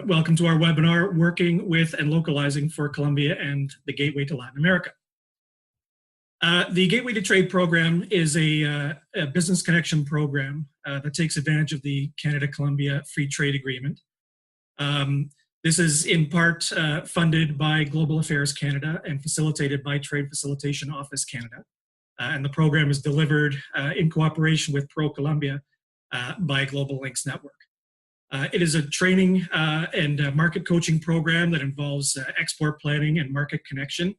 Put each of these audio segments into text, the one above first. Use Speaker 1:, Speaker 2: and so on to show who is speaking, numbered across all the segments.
Speaker 1: Welcome to our webinar, Working with and Localizing for Colombia and the Gateway to Latin America. The Gateway to Trade program is a business connection program that takes advantage of the Canada-Colombia Free Trade Agreement. This is in part funded by Global Affairs Canada and facilitated by Trade Facilitation Office Canada. And the program is delivered in cooperation with Colombia by Global Links Network. It is a training and market coaching program that involves export planning and market connection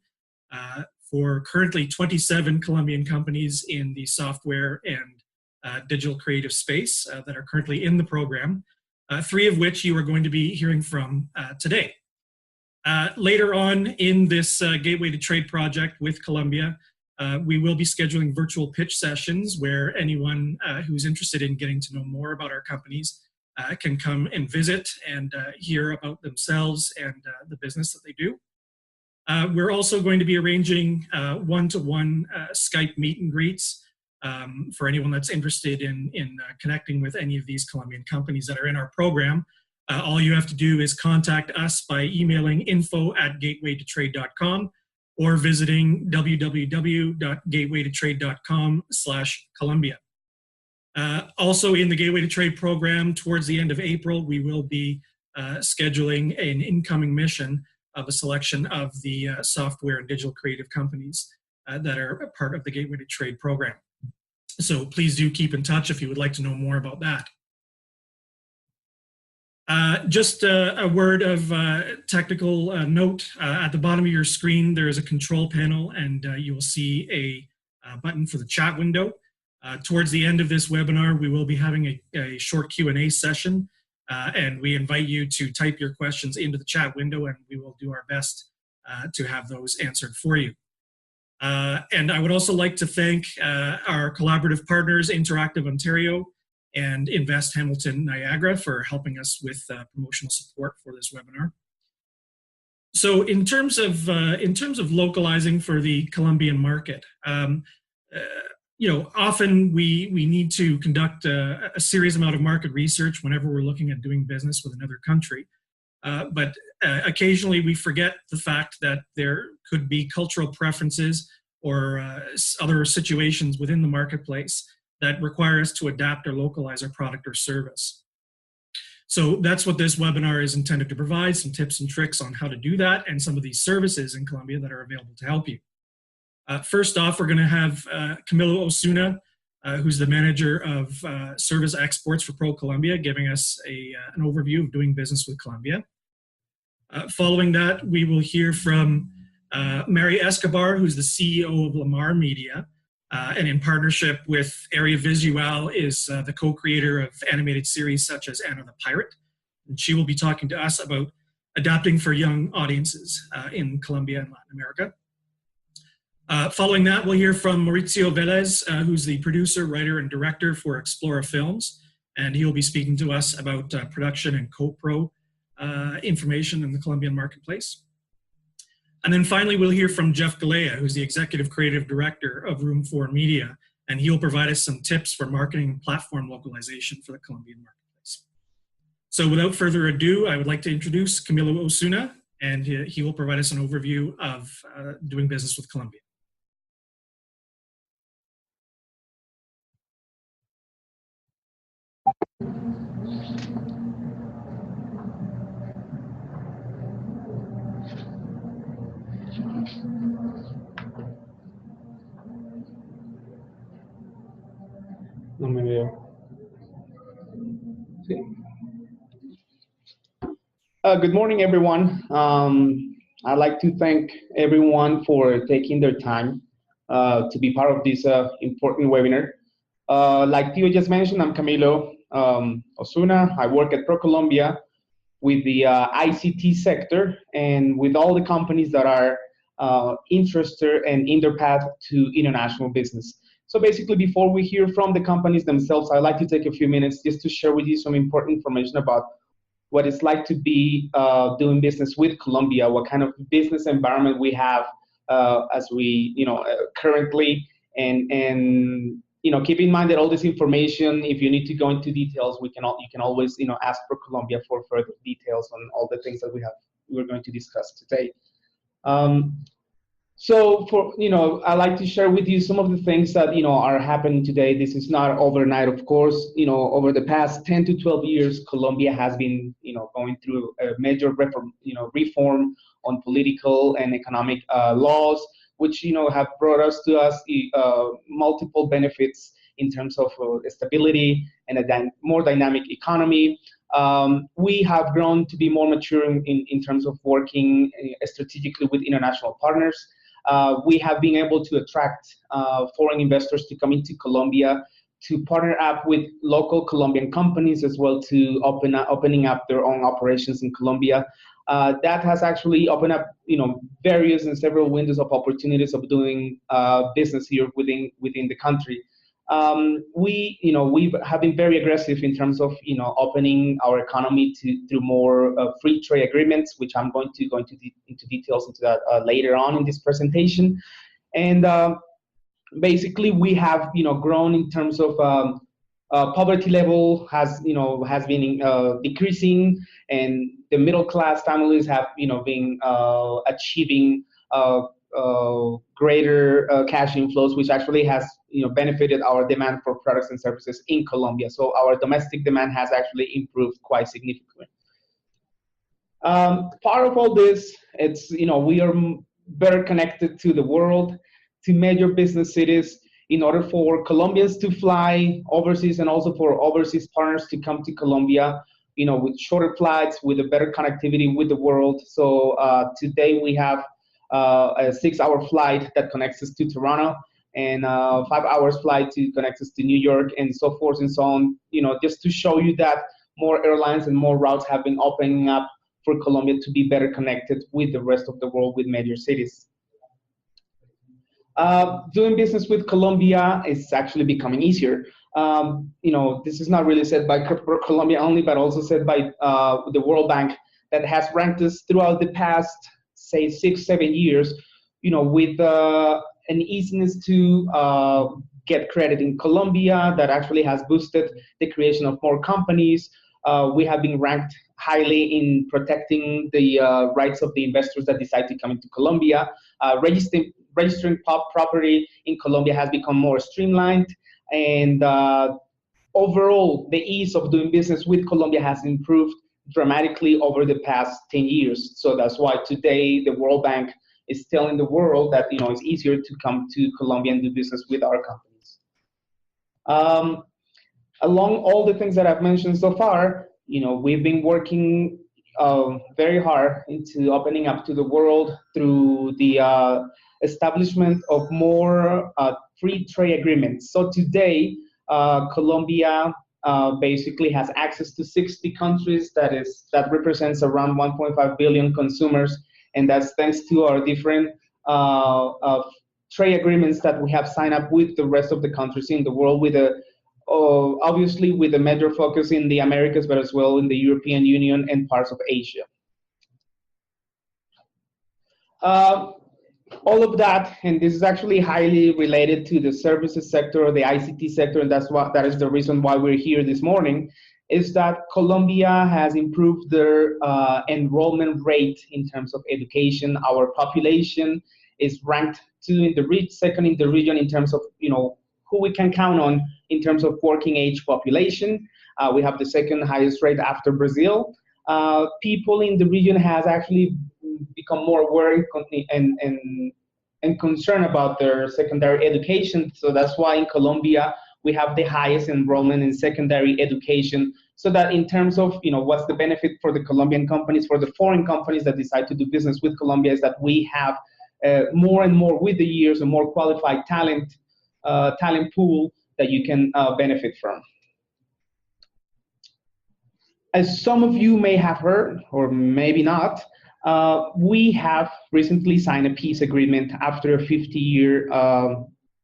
Speaker 1: for currently 27 Colombian companies in the software and digital creative space that are currently in the program, 3 of which you are going to be hearing from today. Later on in this Gateway to Trade project with Colombia, we will be scheduling virtual pitch sessions where anyone who's interested in getting to know more about our companies can come and visit and hear about themselves and the business that they do. We're also going to be arranging one-to-one Skype meet and greets for anyone that's interested in connecting with any of these Colombian companies that are in our program. All you have to do is contact us by emailing info@gatewaytotrade.com or visiting www.gatewaytotrade.com/Colombia. Also in the Gateway to Trade program, towards the end of April, we will be scheduling an incoming mission of a selection of the software and digital creative companies that are a part of the Gateway to Trade program. So please do keep in touch if you would like to know more about that. Just a word of technical note. At the bottom of your screen, there is a control panel, and you will see a button for the chat window. Towards the end of this webinar, we will be having a short Q&A session, and we invite you to type your questions into the chat window, and we will do our best to have those answered for you. And I would also like to thank our collaborative partners, Interactive Ontario and Invest Hamilton Niagara, for helping us with promotional support for this webinar. So in terms of localizing for the Colombian market, often we need to conduct a serious amount of market research whenever we're looking at doing business with another country. But occasionally we forget the fact that there could be cultural preferences or other situations within the marketplace that require us to adapt or localize our product or service. So that's what this webinar is intended to provide, some tips and tricks on how to do that and some of these services in Colombia that are available to help you. First off, we're going to have Camilo Osuna, who's the manager of service exports for Colombia, giving us an overview of doing business with Colombia. Following that, we will hear from Mary Escobar, who's the CEO of Lamar Media, and in partnership with audiovisual is the co-creator of animated series such as Anna the Pirate. And she will be talking to us about adapting for young audiences in Colombia and Latin America. Following that, we'll hear from Mauricio Velez, who's the producer, writer, and director for Explora Films, and he'll be speaking to us about production and co-pro information in the Colombian marketplace. And then finally, we'll hear from Jeff Galea, who's the executive creative director of Room 4 Media, and he'll provide us some tips for marketing and platform localization for the Colombian marketplace. So without further ado, I would like to introduce Camilo Osuna, and he will provide us an overview of doing business with Colombia.
Speaker 2: No me veo. Sí. Good morning, everyone. I'd like to thank everyone for taking their time to be part of this important webinar. Like Theo just mentioned, I'm Camilo Osuna. I work at ProColombia with the ICT sector and with all the companies that are interested and in their path to international business. So basically, before we hear from the companies themselves, I'd like to take a few minutes just to share with you some important information about what it's like to be doing business with Colombia, what kind of business environment we have as we, currently, and keep in mind that all this information, if you need to go into details, you can always, ask for Colombia for further details on all the things that we're going to discuss today. So I like to share with you some of the things that, are happening today. This is not overnight, of course. Over the past 10 to 12 years, Colombia has been, going through a major reform on political and economic laws, which, have brought us multiple benefits in terms of stability and a more dynamic economy. We have grown to be more mature in terms of working strategically with international partners. We have been able to attract foreign investors to come into Colombia, to partner up with local Colombian companies as well, to opening up their own operations in Colombia. That has actually opened up, various and several windows of opportunities of doing business here within the country. We have been very aggressive in terms of, opening our economy through more free trade agreements, which I'm going to go into details into that later on in this presentation. And basically, we have, grown in terms of poverty level has been decreasing, and the middle class families have, been achieving greater cash inflows, which actually has benefited our demand for products and services in Colombia. So our domestic demand has actually improved quite significantly. Part of all this, it's we are better connected to the world, to major business cities, in order for Colombians to fly overseas and also for overseas partners to come to Colombia, with shorter flights, with a better connectivity with the world. So today we have a 6-hour flight that connects us to Toronto, and 5 hours flight to connect us to New York, and so forth and so on. Just to show you that more airlines and more routes have been opening up for Colombia to be better connected with the rest of the world, with major cities. Doing business with Colombia is actually becoming easier. This is not really said by Colombia only, but also said by the World Bank, that has ranked us throughout the past, say, 6-7 years, with an easiness to get credit in Colombia that actually has boosted the creation of more companies. We have been ranked highly in protecting the rights of the investors that decide to come into Colombia. Registering property in Colombia has become more streamlined, and overall, the ease of doing business with Colombia has improved dramatically over the past 10 years. So that's why today the World Bank is telling the world that it's easier to come to Colombia and do business with our companies. Along all the things that I've mentioned so far, we've been working very hard into opening up to the world through the establishment of more free trade agreements. So today, Colombia basically has access to 60 countries. That represents around 1.5 billion consumers, and that's thanks to our different trade agreements that we have signed up with the rest of the countries in the world, with obviously with a major focus in the Americas, but as well in the European Union and parts of Asia. All of that, and this is actually highly related to the services sector or the ICT sector, and that is the reason why we're here this morning, is that Colombia has improved their enrollment rate in terms of education. Our population is ranked second in the region in terms of who we can count on in terms of working age population. We have the second highest rate after Brazil. People in the region has actually become more aware and concerned about their secondary education. So that's why in Colombia we have the highest enrollment in secondary education. So that in terms of what's the benefit for the Colombian companies, for the foreign companies that decide to do business with Colombia, is that we have more and more with the years a more qualified talent pool that you can benefit from. As some of you may have heard, or maybe not, we have recently signed a peace agreement after a 50-year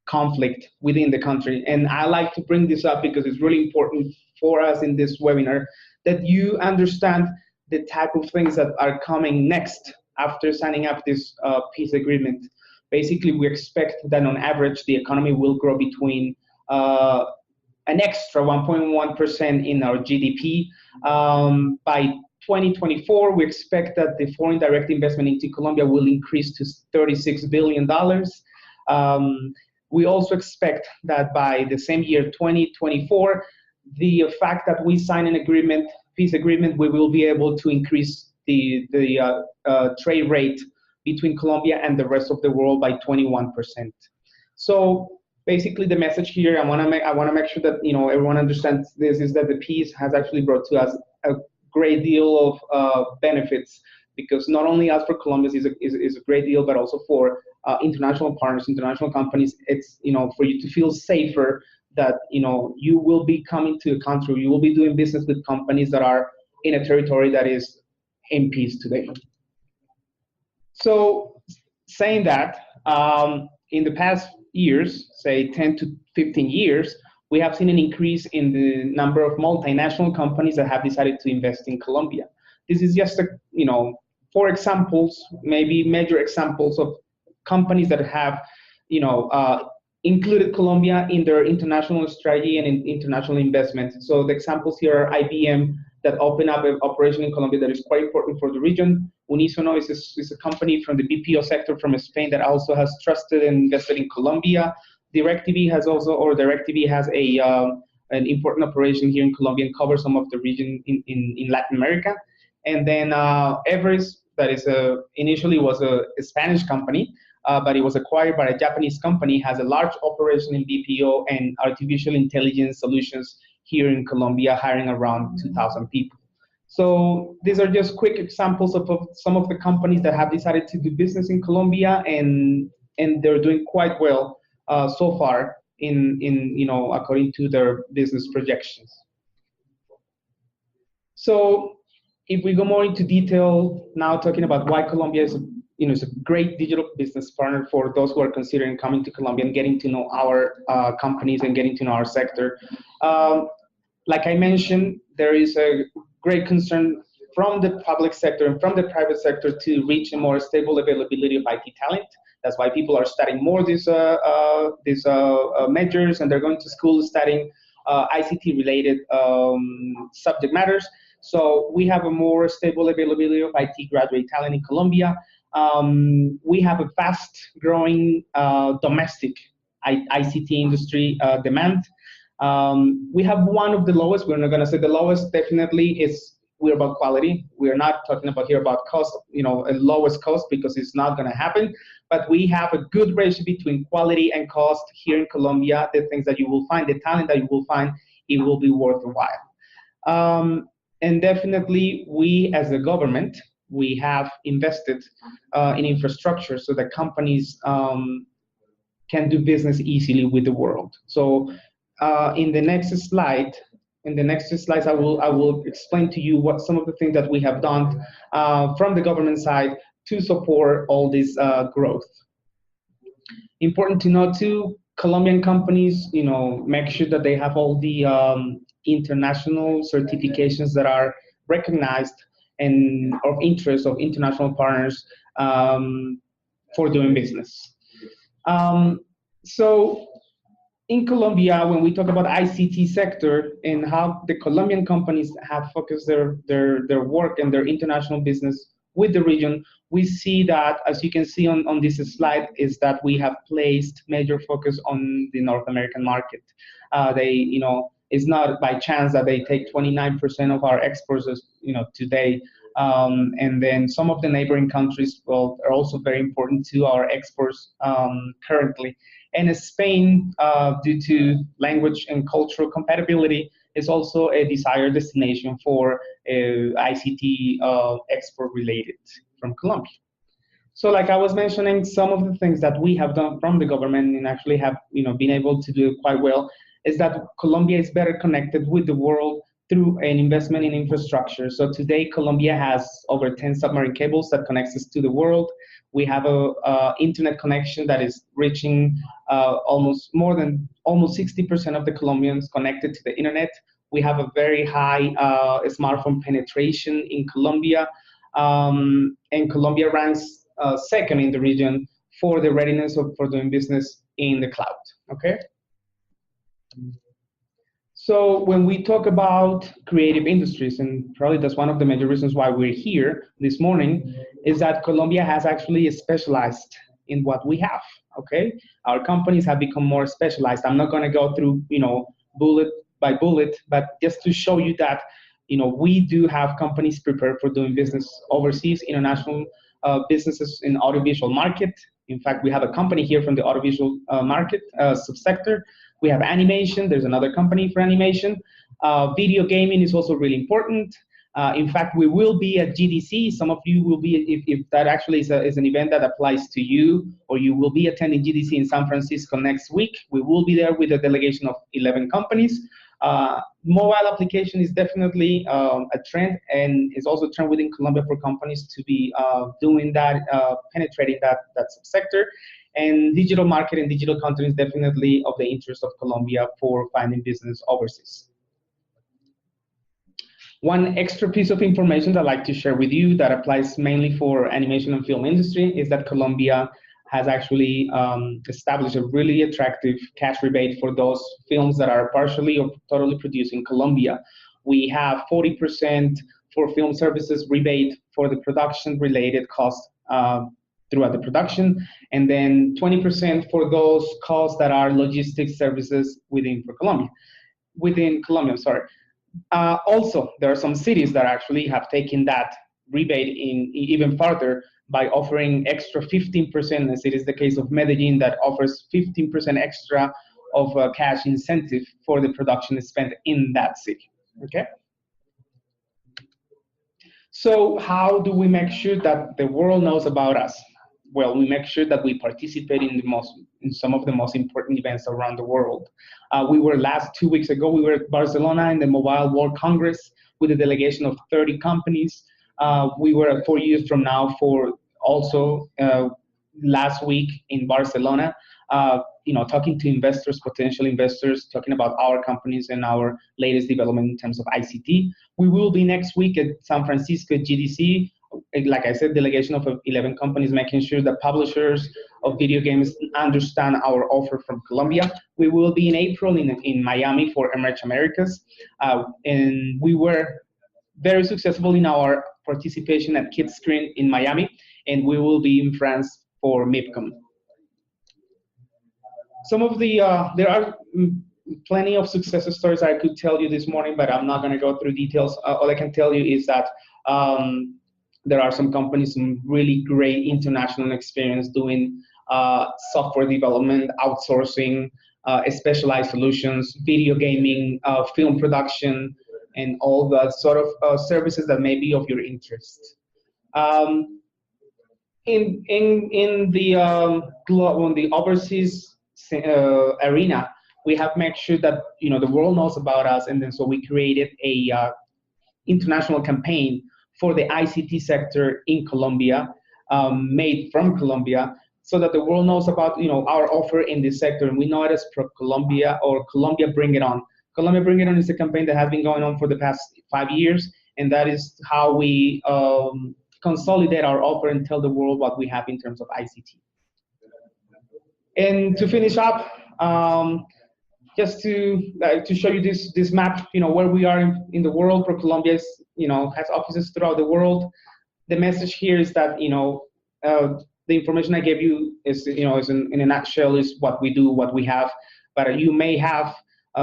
Speaker 2: conflict within the country. And I like to bring this up because it's really important for us in this webinar that you understand the type of things that are coming next after signing up this peace agreement. Basically, we expect that on average, the economy will grow between uh, an extra 1.1% in our GDP. By 2024, we expect that the foreign direct investment into Colombia will increase to $36 billion. We also expect that by the same year, 2024, the fact that we sign an agreement, peace agreement, we will be able to increase the trade rate between Colombia and the rest of the world by 21%. So basically, the message here, I want to make sure that everyone understands this, is that the peace has actually brought to us a great deal of benefits, because not only us for Colombia is a great deal, but also for international partners, international companies. It's for you to feel safer that you will be coming to a country, you will be doing business with companies that are in a territory that is in peace today. So saying that, in the past years, say 10 to 15 years, we have seen an increase in the number of multinational companies that have decided to invest in Colombia. This is just four examples, maybe major examples of companies that have included Colombia in their international strategy and in international investment. So the examples here are IBM, that opened up an operation in Colombia that is quite important for the region. Unisono is a company from the BPO sector from Spain that also has trusted and invested in Colombia. DirecTV has an important operation here in Colombia and covers some of the region in Latin America. And then Everest, that is initially was a Spanish company, but it was acquired by a Japanese company, has a large operation in BPO and artificial intelligence solutions here in Colombia, hiring around 2,000 people. So these are just quick examples of some of the companies that have decided to do business in Colombia, and they're doing quite well so far in according to their business projections. So if we go more into detail now, talking about why Colombia is is a great digital business partner for those who are considering coming to Colombia and getting to know our companies and getting to know our sector. Like I mentioned, there is a great concern from the public sector and from the private sector to reach a more stable availability of IT talent. That's why people are studying more these majors, and they're going to school studying ICT-related subject matters. So we have a more stable availability of IT graduate talent in Colombia. We have a fast-growing domestic ICT industry demand. We have one of the lowest, we're not going to say the lowest, definitely we're about quality. We're not talking about here about cost, a lowest cost, because it's not going to happen. But we have a good ratio between quality and cost here in Colombia. The things that you will find, the talent that you will find, it will be worth a while. And definitely we as a government, we have invested in infrastructure so that companies can do business easily with the world. So in the next slides, I will explain to you what some of the things that we have done from the government side to support all this growth. Important to note too, Colombian companies, make sure that they have all the international certifications that are recognized and of interest of international partners for doing business. So in Colombia, when we talk about ICT sector and how the Colombian companies have focused their work and their international business with the region, we see that, as you can see on this slide, is that we have placed major focus on the North American market. It's not by chance that they take 29% of our exports, today. And then some of the neighboring countries, are also very important to our exports currently. And Spain, due to language and cultural compatibility, is also a desired destination for ICT export related from Colombia. So like I was mentioning, some of the things that we have done from the government and actually have been able to do quite well is that Colombia is better connected with the world through an investment in infrastructure. So today, Colombia has over 10 submarine cables that connects us to the world. We have a internet connection that is reaching almost 60% of the Colombians connected to the internet. We have a very high smartphone penetration in Colombia, and Colombia ranks second in the region for the readiness for doing business in the cloud. Okay. So when we talk about creative industries, and probably that's one of the major reasons why we're here this morning, is that Colombia has actually specialized in what we have. Okay, our companies have become more specialized. I'm not going to go through, bullet by bullet, but just to show you that, we do have companies prepared for doing business overseas, international businesses in audiovisual market. In fact, we have a company here from the audiovisual market subsector. We have animation. There's another company for animation. Video gaming is also really important. In fact, we will be at GDC. Some of you will be, if that actually is an event that applies to you, or you will be attending GDC in San Francisco next week. We will be there with a delegation of 11 companies. Mobile application is definitely a trend, and is also a trend within Colombia for companies to be doing that, penetrating that subsector. And digital marketing, digital content is definitely of the interest of Colombia for finding business overseas. One extra piece of information that I'd like to share with you that applies mainly for animation and film industry is that Colombia has actually established a really attractive cash rebate for those films that are partially or totally produced in Colombia. We have 40% for film services rebate for the production-related costs throughout the production, and then 20% for those costs that are logistics services within Colombia. I'm sorry. Also, there are some cities that actually have taken that rebate in even further by offering extra 15%, as it is the case of Medellin, that offers 15% extra of cash incentive for the production spent in that city. Okay. So how do we make sure that the world knows about us? Well, we make sure that we participate in some of the most important events around the world. We were 2 weeks ago, we were at Barcelona in the Mobile World Congress with a delegation of 30 companies. We were 4 years from now for also last week in Barcelona, talking to investors, potential investors, talking about our companies and our latest development in terms of ICT. We will be next week at San Francisco GDC. Like I said, delegation of 11 companies, making sure that publishers of video games understand our offer from Colombia. We will be in April in Miami for Emerge Americas. And we were very successful in our participation at Kids Screen in Miami, and we will be in France for MIPCOM. Some of the, there are plenty of success stories I could tell you this morning, but I'm not going to go through details. All I can tell you is that there are some companies, some really great international experience doing software development, outsourcing, specialized solutions, video gaming, film production, and all the sort of services that may be of your interest. In the overseas arena, we have made sure that the world knows about us, and then so we created a international campaign for the ICT sector in Colombia, made from Colombia, so that the world knows about our offer in this sector. And we know it as Pro Colombia, or Colombia Bring It On. Colombia Bring It On is a campaign that has been going on for the past 5 years, and that is how we consolidate our offer and tell the world what we have in terms of ICT. And to finish up, just to show you this map, where we are in the world. Pro Colombia is, has offices throughout the world. The message here is that the information I gave you is is in a nutshell is what we do, what we have. But you may have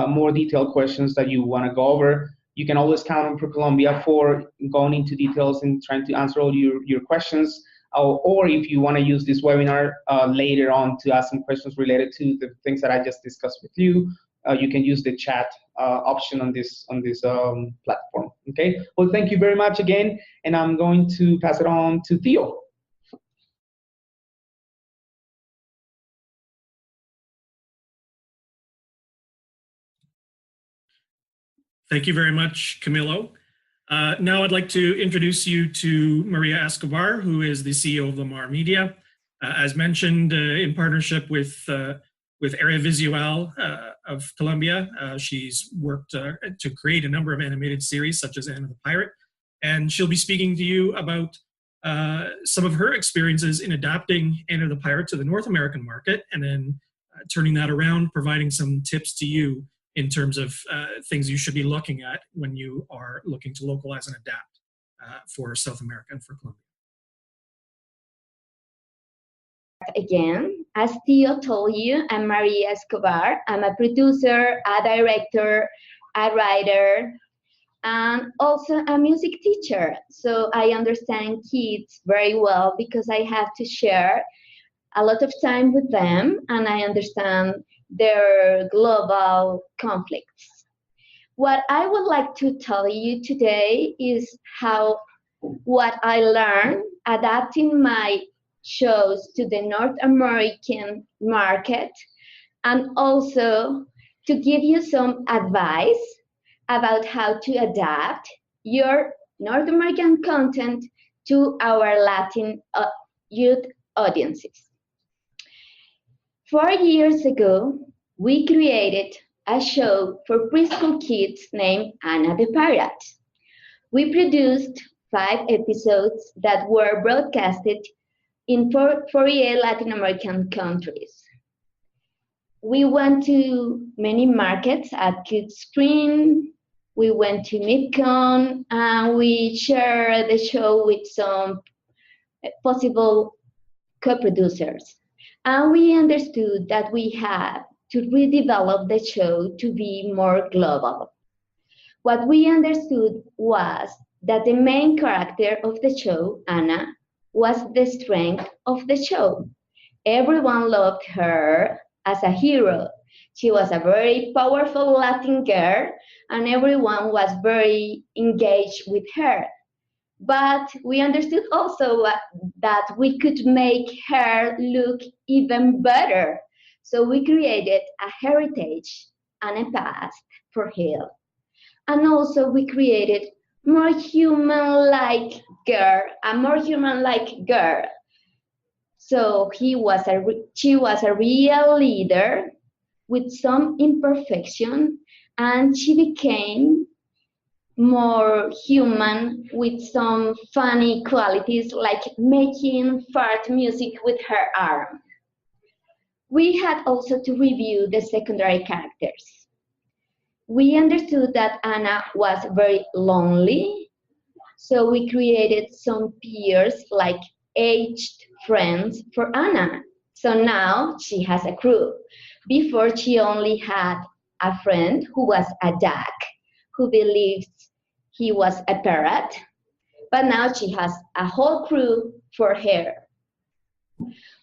Speaker 2: more detailed questions that you want to go over. You can always count on Pro Colombia for going into details and trying to answer all your questions. Or if you want to use this webinar later on to ask some questions related to the things that I just discussed with you, you can use the chat option on this platform. Okay. Well, thank you very much again, and I'm going to pass it on to Theo.
Speaker 1: Thank you very much, Camilo. Now I'd like to introduce you to Maria Escobar, who is the CEO of Lamar Media. As mentioned, in partnership with audiovisual of Colombia, she's worked to create a number of animated series such as Anna the Pirate, and she'll be speaking to you about some of her experiences in adapting Anna the Pirate to the North American market, and then turning that around, providing some tips to you in terms of things you should be looking at when you are looking to localize and adapt for South America and for Colombia.
Speaker 3: Again, as Theo told you, I'm Maria Escobar. I'm a producer, a director, a writer, and also a music teacher. So I understand kids very well because I have to share a lot of time with them, and I understand their global conflicts. What I would like to tell you today is what I learned adapting my shows to the North American market, and also to give you some advice about how to adapt your North American content to our Latin youth audiences. 4 years ago, we created a show for preschool kids named Anna the Pirate. We produced 5 episodes that were broadcasted in 48 Latin American countries. We went to many markets at Kids Screen, we went to MidCon, and we shared the show with some possible co-producers. And we understood that we had to redevelop the show to be more global. What we understood was that the main character of the show, Anna, was the strength of the show. Everyone loved her as a hero. She was a very powerful Latin girl, and everyone was very engaged with her. But we understood also that we could make her look even better. So we created a heritage and a past for her. And also we created a more human-like girl. So she was a real leader with some imperfection, and she became more human with some funny qualities, like making fart music with her arm. We had also to review the secondary characters. We understood that Anna was very lonely, so we created some peers, like aged friends for Anna. So now she has a crew. Before, she only had a friend who was a duck, who believed he was a parrot, but now she has a whole crew for her.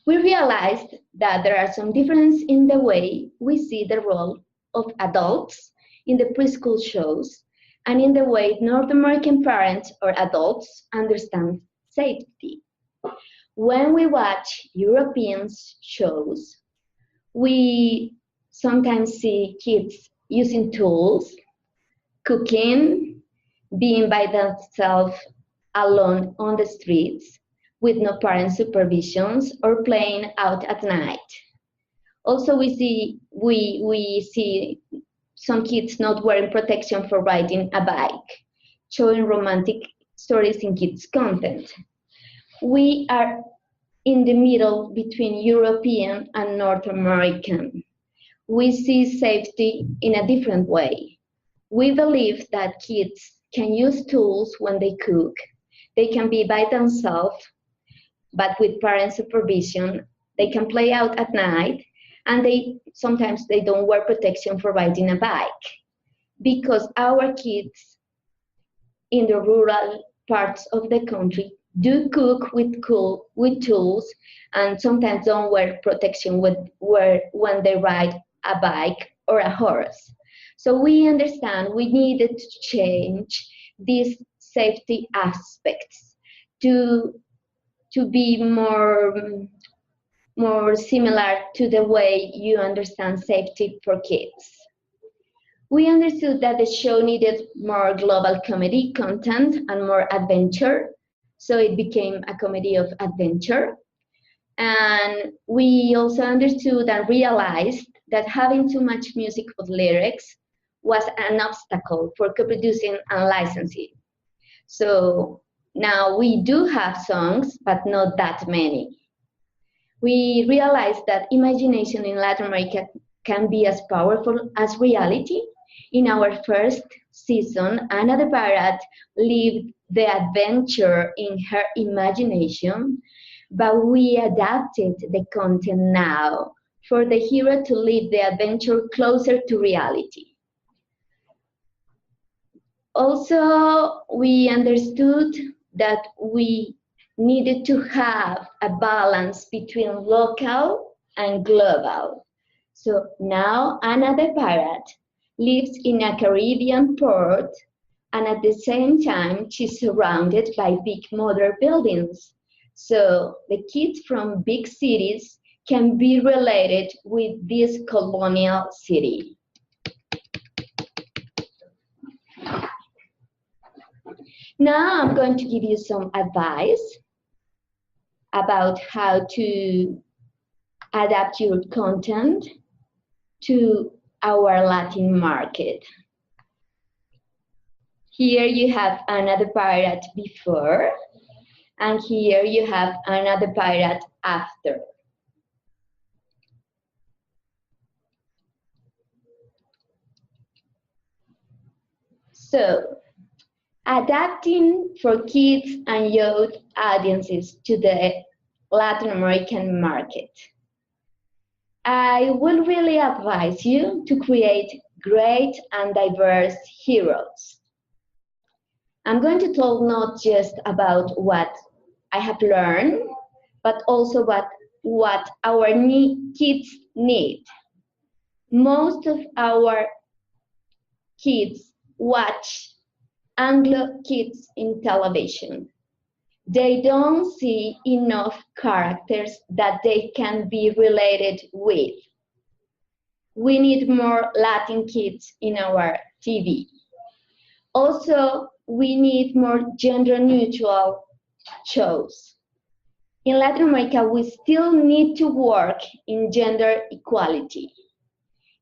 Speaker 3: We realized that there are some differences in the way we see the role of adults in the preschool shows and in the way North American parents or adults understand safety. When we watch European shows, we sometimes see kids using tools, cooking, being by themselves alone on the streets with no parent supervisions, or playing out at night. Also, we see some kids not wearing protection for riding a bike, showing romantic stories in kids' content. We are in the middle between European and North American. We see safety in a different way. We believe that kids can use tools when they cook. They can be by themselves, but with parent supervision. They can play out at night, and sometimes they don't wear protection for riding a bike, because our kids in the rural parts of the country do cook with tools, and sometimes don't wear protection when they ride a bike or a horse. So we understand we needed to change these safety aspects to be more similar to the way you understand safety for kids. We understood that the show needed more global comedy content and more adventure, so it became a comedy of adventure. And we also understood and realized that having too much music with lyrics was an obstacle for co-producing and licensing. So now we do have songs, but not that many. We realized that imagination in Latin America can be as powerful as reality. In our first season, another parrot lived the adventure in her imagination, but we adapted the content now for the hero to live the adventure closer to reality. Also, we understood that we needed to have a balance between local and global. So now another parrot lives in a Caribbean port, and at the same time she's surrounded by big modern buildings. So the kids from big cities can be related with this colonial city. Now I'm going to give you some advice about how to adapt your content to our Latin market. Here you have another pirate before, and here you have another pirate after. So, adapting for kids and youth audiences to the Latin American market. I would really advise you to create great and diverse heroes. I'm going to talk not just about what I have learned, but also what our kids need. Most of our kids watch Anglo kids in television. They don't see enough characters that they can be related with. We need more Latin kids in our TV. Also, we need more gender-neutral shows. In Latin America, we still need to work in gender equality.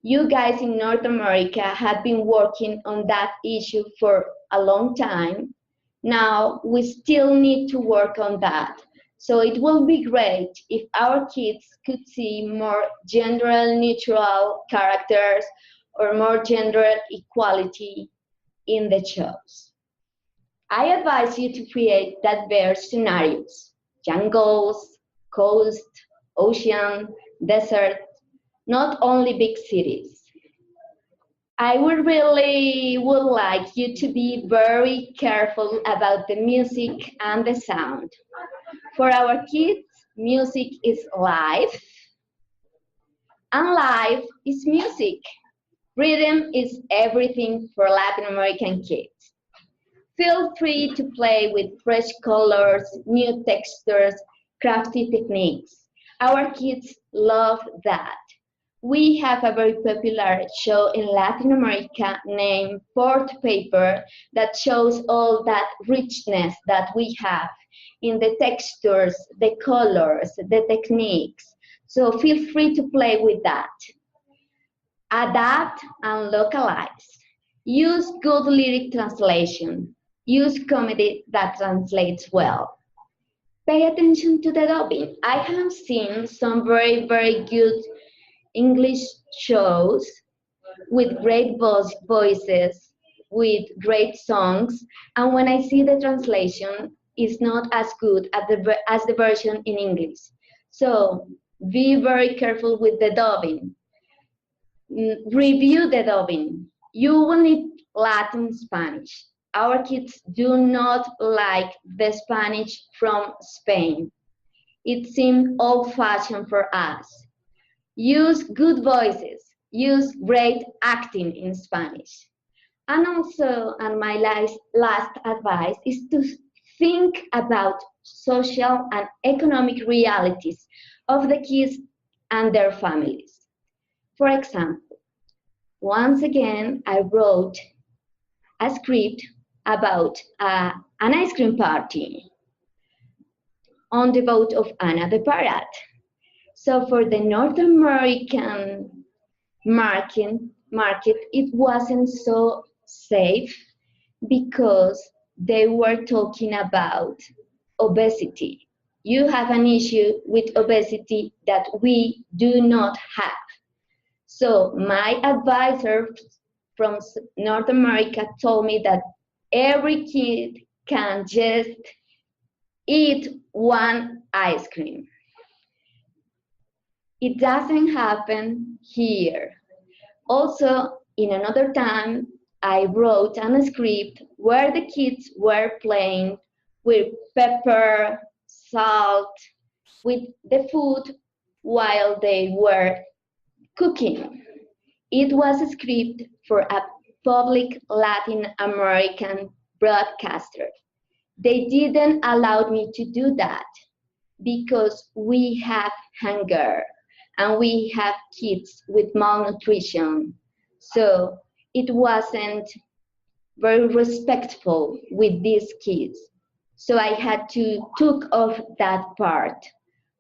Speaker 3: You guys in North America have been working on that issue for a long time. Now, we still need to work on that. So it will be great if our kids could see more gender-neutral characters or more gender equality in the shows. I advise you to create diverse scenarios: jungles, coast, ocean, desert, not only big cities. I would like you to be very careful about the music and the sound. For our kids, music is life, and life is music. Rhythm is everything for Latin American kids. Feel free to play with fresh colors, new textures, crafty techniques. Our kids love that. We have a very popular show in Latin America named Port Paper that shows all that richness that we have in the textures, the colors, the techniques. So feel free to play with that. Adapt and localize. Use good lyric translation. Use comedy that translates well. Pay attention to the dubbing. I have seen some very, very good English shows with great voices, with great songs, and when I see the translation, it's not as good as the version in English. So be very careful with the dubbing. Review the dubbing. You will need Latin Spanish. Our kids do not like the Spanish from Spain. It seems old-fashioned for us. Use good voices. Use great acting in Spanish. And also, and my last advice is to think about social and economic realities of the kids and their families. For example, once again, I wrote a script about an ice cream party on the boat of another parrot. So for the North American market, it wasn't so safe because they were talking about obesity. You have an issue with obesity that we do not have. So my advisor from North America told me that every kid can just eat one ice cream. It doesn't happen here. Also, in another time, I wrote a script where the kids were playing with pepper, salt, with the food while they were cooking. It was a script for a public Latin American broadcaster. They didn't allow me to do that because we have hunger and we have kids with malnutrition. So it wasn't very respectful with these kids. So I had to took off that part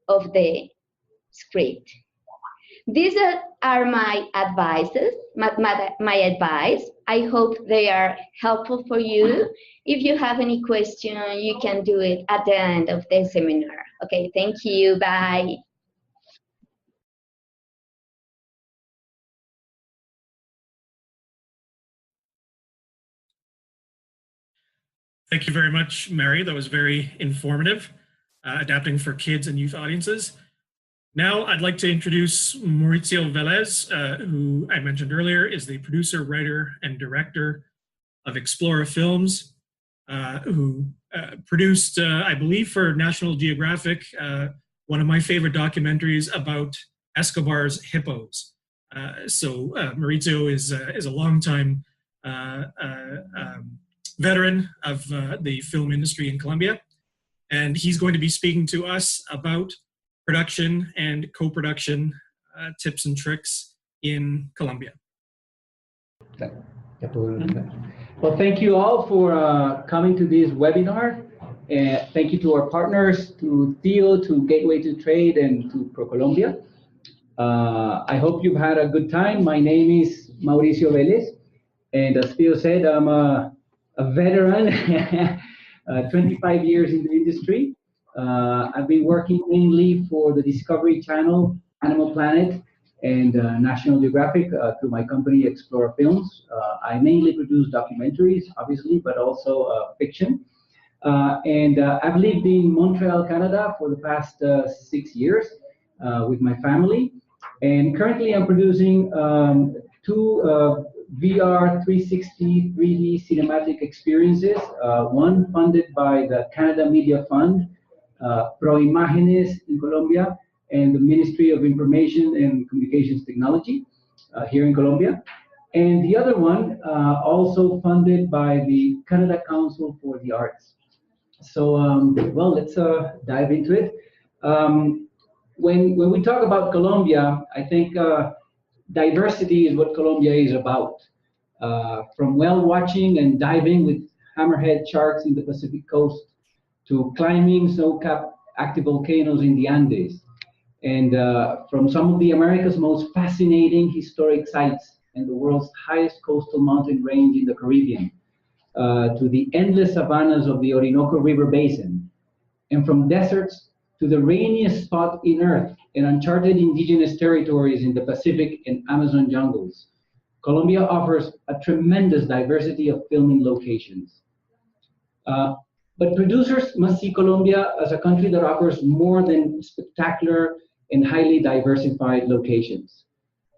Speaker 3: of the script. These are my advices, my advice. I hope they are helpful for you. If you have any question, you can do it at the end of the seminar. Okay, thank you, bye.
Speaker 1: Thank you very much, Mary. That was very informative, adapting for kids and youth audiences. Now I'd like to introduce Mauricio Velez, who I mentioned earlier is the producer, writer, and director of Explora Films, who produced, I believe for National Geographic, one of my favorite documentaries about Escobar's hippos. So Mauricio is a longtime veteran of the film industry in Colombia, and he's going to be speaking to us about production and co-production tips and tricks in Colombia.
Speaker 4: Well, thank you all for coming to this webinar. Thank you to our partners, to Theo, to Gateway to Trade, and to ProColombia. I hope you've had a good time. My name is Mauricio Velez, and as Theo said, I'm a veteran, 25 years in the industry. I've been working mainly for the Discovery Channel, Animal Planet, and National Geographic through my company, Explora Films. I mainly produce documentaries, obviously, but also fiction. I've lived in Montreal, Canada for the past 6 years with my family. And currently I'm producing two VR 360 3D cinematic experiences, one funded by the Canada Media Fund, Pro Imágenes in Colombia, and the Ministry of Information and Communications Technology here in Colombia. And the other one also funded by the Canada Council for the Arts. So, well, let's dive into it. When we talk about Colombia, I think diversity is what Colombia is about. From whale watching and diving with hammerhead sharks in the Pacific coast, to climbing snow-capped active volcanoes in the Andes, and from some of the America's most fascinating historic sites and the world's highest coastal mountain range in the Caribbean, to the endless savannas of the Orinoco River Basin, and from deserts to the rainiest spot in Earth and uncharted indigenous territories in the Pacific and Amazon jungles. Colombia offers a tremendous diversity of filming locations. But producers must see Colombia as a country that offers more than spectacular and highly diversified locations.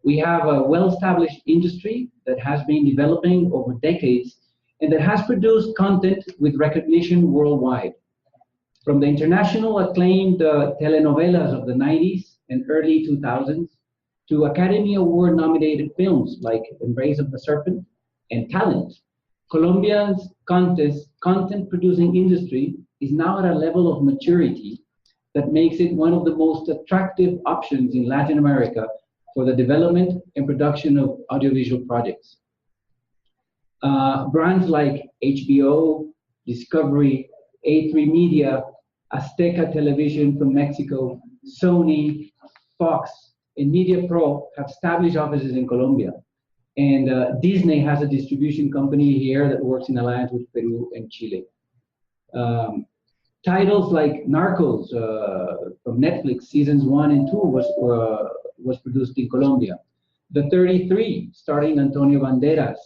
Speaker 4: We have a well-established industry that has been developing over decades and that has produced content with recognition worldwide. From the international acclaimed telenovelas of the 90s and early 2000s to Academy Award nominated films like Embrace of the Serpent and Talent, Colombia's content producing industry is now at a level of maturity that makes it one of the most attractive options in Latin America for the development and production of audiovisual projects. Brands like HBO, Discovery, A3 Media, Azteca Television from Mexico, Sony, Fox, and Media Pro have established offices in Colombia. And Disney has a distribution company here that works in alliance with Peru and Chile. Titles like Narcos from Netflix, seasons 1 and 2 was produced in Colombia. The 33, starring Antonio Banderas.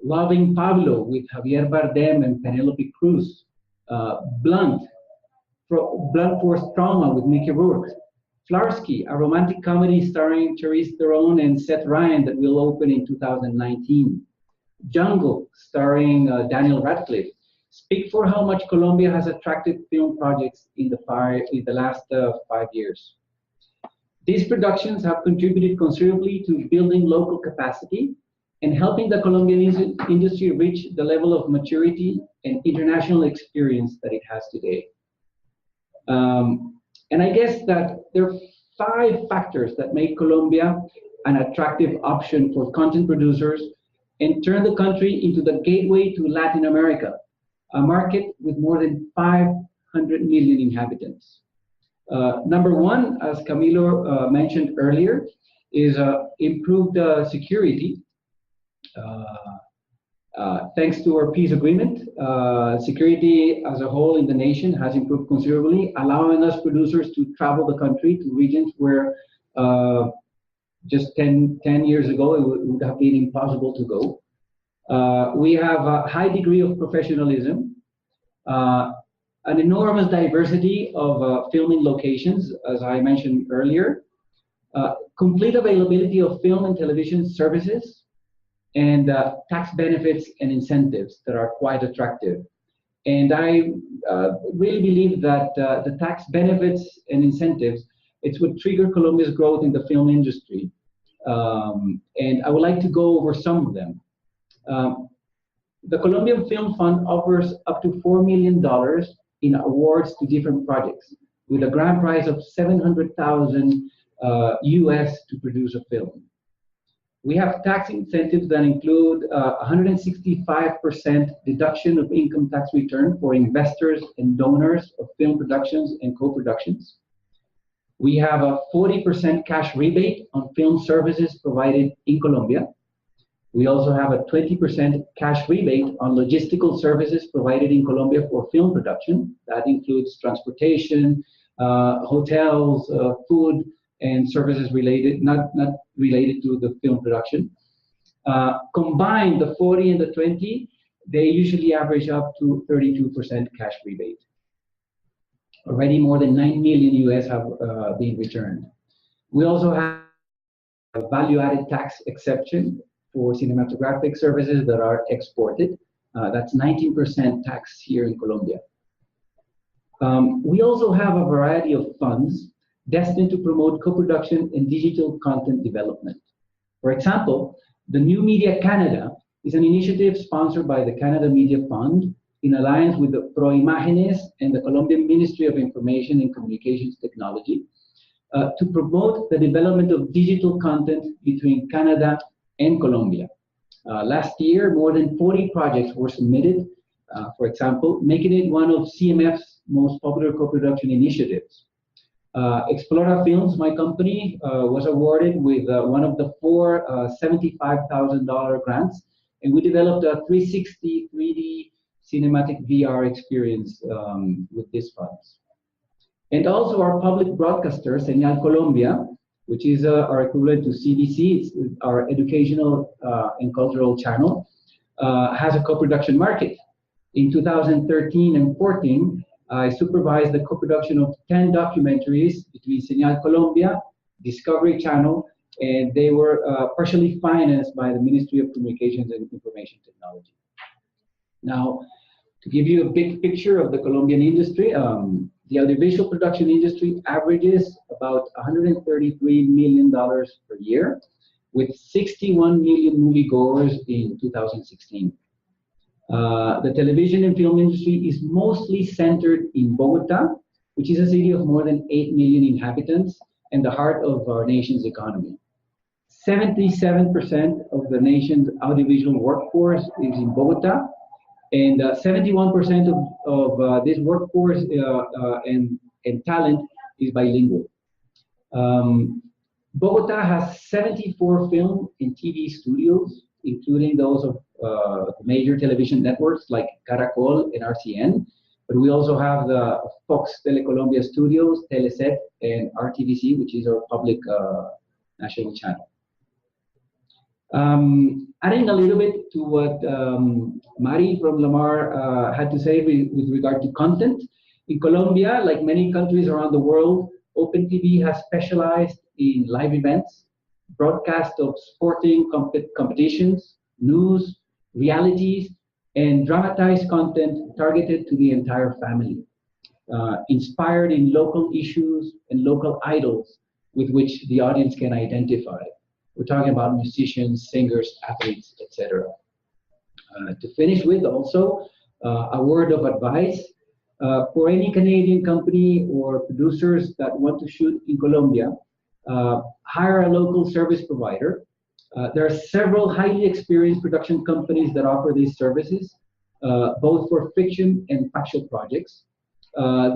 Speaker 4: Loving Pablo with Javier Bardem and Penelope Cruz. Blunt Force Trauma with Mickey Rourke. Flarsky, a romantic comedy starring Charlize Theron and Seth Rogen that will open in 2019. Jungle, starring Daniel Radcliffe. Speak for how much Colombia has attracted film projects in the last 5 years. These productions have contributed considerably to building local capacity and helping the Colombian industry reach the level of maturity and international experience that it has today. And I guess that there are 5 factors that make Colombia an attractive option for content producers and turn the country into the gateway to Latin America, a market with more than 500 million inhabitants. Number 1, as Camilo mentioned earlier, is improved security. Thanks to our peace agreement, security as a whole in the nation has improved considerably, allowing us producers to travel the country to regions where just 10 years ago it would have been impossible to go. We have a high degree of professionalism, an enormous diversity of filming locations, as I mentioned earlier, complete availability of film and television services, and tax benefits and incentives that are quite attractive. And I really believe that the tax benefits and incentives, it's what triggered Colombia's growth in the film industry. And I would like to go over some of them. The Colombian Film Fund offers up to $4 million in awards to different projects, with a grand prize of $700,000 US to produce a film. We have tax incentives that include 165% deduction of income tax return for investors and donors of film productions and co-productions. We have a 40% cash rebate on film services provided in Colombia. We also have a 20% cash rebate on logistical services provided in Colombia for film production. That includes transportation, hotels, food, and services related, not related to the film production. Combined, the 40 and the 20, they usually average up to 32% cash rebate. Already more than 9 million US have been returned. We also have a value-added tax exception for cinematographic services that are exported. That's 19% tax here in Colombia. We also have a variety of funds destined to promote co-production and digital content development. For example, the New Media Canada is an initiative sponsored by the Canada Media Fund in alliance with the ProImágenes and the Colombian Ministry of Information and Communications Technology to promote the development of digital content between Canada and Colombia. Last year, more than 40 projects were submitted, for example, making it one of CMF's most popular co-production initiatives. Explora Films, my company, was awarded with one of the 4 $75,000 grants, and we developed a 360 3D cinematic VR experience with these funds. And also our public broadcaster, Señal Colombia, which is our equivalent to CBC, it's our educational and cultural channel, has a co-production market. In 2013 and 14, I supervised the co-production of 10 documentaries between Señal Colombia, Discovery Channel, and they were partially financed by the Ministry of Communications and Information Technology. Now, to give you a big picture of the Colombian industry, the audiovisual production industry averages about $133 million per year, with 61 million moviegoers in 2016. The television and film industry is mostly centered in Bogota, which is a city of more than 8 million inhabitants and the heart of our nation's economy. 77% of the nation's audiovisual workforce is in Bogota, and 71% of this workforce and talent is bilingual. Bogota has 74 film and TV studios, including those of major television networks like Caracol and RCN, but we also have the Fox Telecolombia Studios, Teleset, and RTVC, which is our public national channel. Adding a little bit to what Mari from Lamar had to say with regard to content, in Colombia, like many countries around the world, Open TV has specialized in live events, broadcast of sporting competitions, news, realities, and dramatized content targeted to the entire family, inspired in local issues and local idols with which the audience can identify. We're talking about musicians, singers, athletes, etc. To finish with also, a word of advice for any Canadian company or producers that want to shoot in Colombia, hire a local service provider. There are several highly experienced production companies that offer these services, both for fiction and factual projects.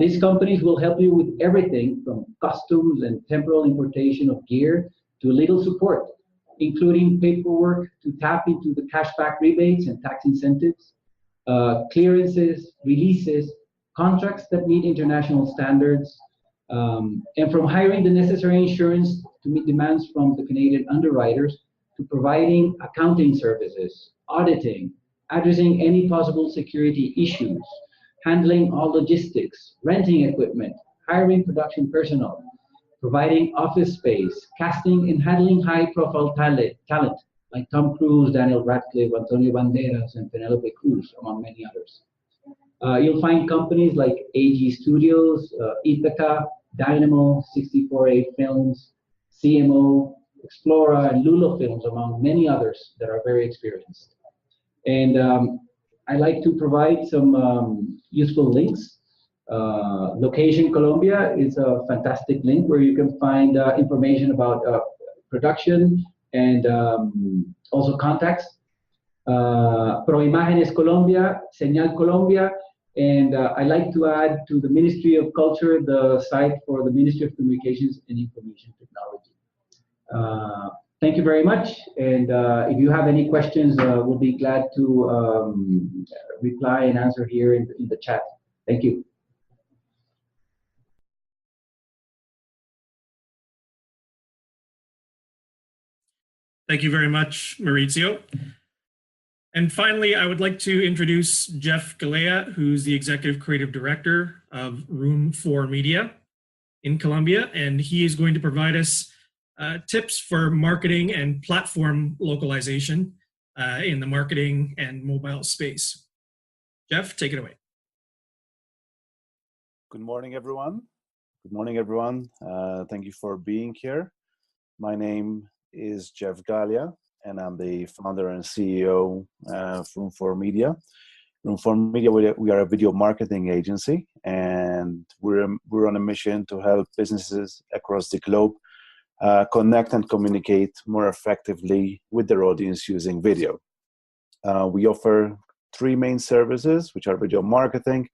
Speaker 4: These companies will help you with everything from costumes and temporal importation of gear to legal support, including paperwork to tap into the cashback rebates and tax incentives, clearances, releases, contracts that meet international standards, and from hiring the necessary insurance to meet demands from the Canadian underwriters to providing accounting services, auditing, addressing any possible security issues, handling all logistics, renting equipment, hiring production personnel, providing office space, casting and handling high-profile talent like Tom Cruise, Daniel Radcliffe, Antonio Banderas, and Penelope Cruz, among many others. You'll find companies like AG Studios, Ithaca, Dynamo, 64A Films, CMO, Explora, and Lulo Films, among many others that are very experienced. And I like to provide some useful links. Location Colombia is a fantastic link where you can find information about production and also contacts. Proimágenes Colombia, Señal Colombia, and I like to add to the Ministry of Culture the site for the Ministry of Communications and Information Technology. Thank you very much, and if you have any questions, we'll be glad to reply and answer here in the chat. Thank you.
Speaker 1: Thank you very much, Maurizio. And finally, I would like to introduce Jeff Galea, who's the Executive Creative Director of Room 4 Media in Colombia, and he is going to provide us tips for marketing and platform localization in the marketing and mobile space. Jeff, take it away.
Speaker 5: Good morning, everyone. Good morning, everyone. Thank you for being here. My name is Jeff Galea, and I'm the founder and CEO of Room 4 Media. Room 4 Media, we are a video marketing agency, and we're on a mission to help businesses across the globe connect and communicate more effectively with their audience using video. We offer three main services, which are video marketing,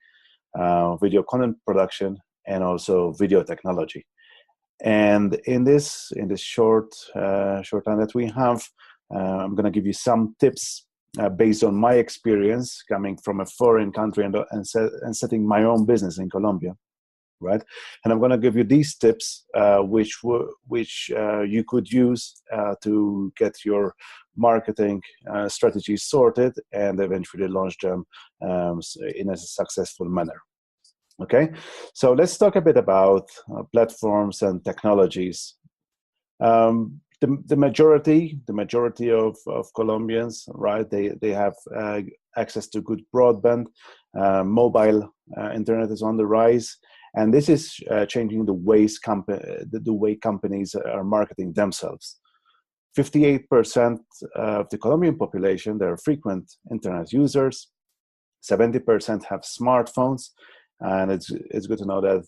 Speaker 5: video content production, and also video technology. And in this short time that we have, I'm going to give you some tips based on my experience coming from a foreign country and setting my own business in Colombia, right? And I'm going to give you these tips, which you could use to get your marketing strategy sorted and eventually launch them in a successful manner. Okay, so let's talk a bit about platforms and technologies. The majority of Colombians, right? They have access to good broadband. Mobile internet is on the rise, and this is changing the way companies are marketing themselves. 58% of the Colombian population, they are frequent internet users. 70% have smartphones. And it's good to know that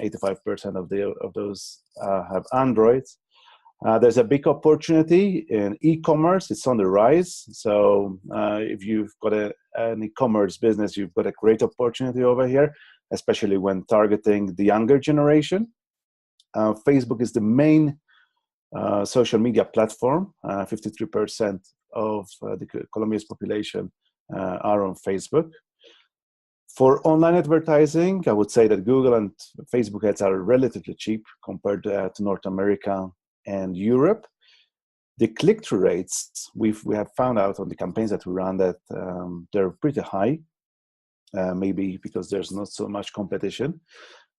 Speaker 5: 85% of those have Androids. There's a big opportunity in e-commerce. It's on the rise. So if you've got an e-commerce business, you've got a great opportunity over here, especially when targeting the younger generation. Facebook is the main social media platform. 53% of the Colombia's population are on Facebook. For online advertising, I would say that Google and Facebook ads are relatively cheap compared to North America and Europe. The click-through rates, we have found out on the campaigns that we run that they're pretty high, maybe because there's not so much competition.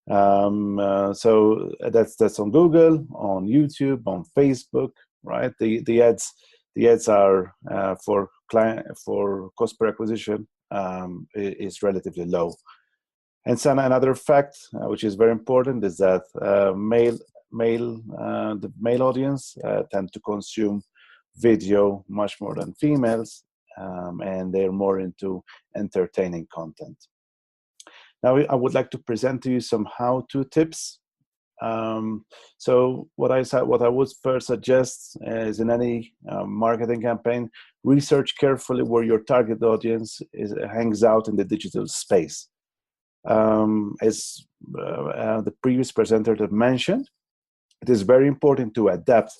Speaker 5: So that's on Google, on YouTube, on Facebook, right? The ads are for cost per acquisition is relatively low. And so another fact, which is very important, is that the male audience tend to consume video much more than females, and they're more into entertaining content. Now, I would like to present to you some how-to tips. So what I would first suggest is, in any marketing campaign, research carefully where your target audience hangs out in the digital space. As the previous presenter had mentioned, it is very important to adapt